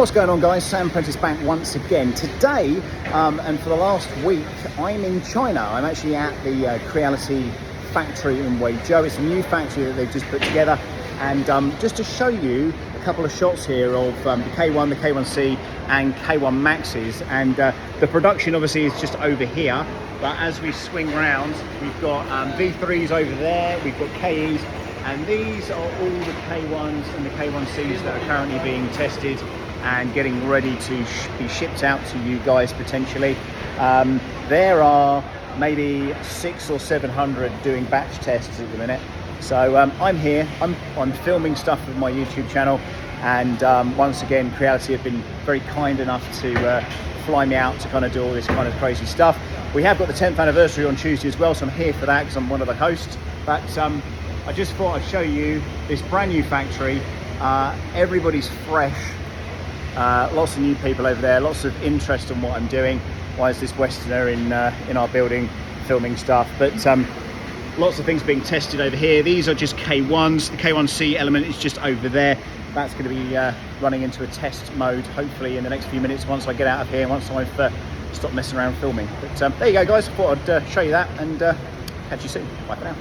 What's going on, guys? Sam Prentice back once again. Today, and for the last week, I'm in China. I'm actually at the Creailty factory in Wenzhou. It's a new factory that they've just put together. And just to show you a couple of shots here of the K1, the K1C and K1 Maxes. And the production obviously is just over here. But as we swing round, we've got V3s over there, we've got KEs. And these are all the K1s and the K1Cs that are currently being tested and getting ready to be shipped out to you guys potentially. There are maybe 600 or 700 doing batch tests at the minute. So I'm here, I'm filming stuff with my YouTube channel, and once again Creailty have been very kind enough to fly me out to kind of do all this kind of crazy stuff. We have got the 10th anniversary on Tuesday as well, so I'm here for that because I'm one of the hosts. But I just thought I'd show you this brand new factory. Everybody's fresh. Lots of new people over there, lots of interest in what I'm doing. Why is this Westerner in our building filming stuff? But lots of things being tested over here. These are just K1s. The K1C element is just over there. That's going to be running into a test mode hopefully in the next few minutes once I get out of here, once I've stopped messing around filming. But there you go, guys. I thought I'd show you that, and catch you soon. Bye for now.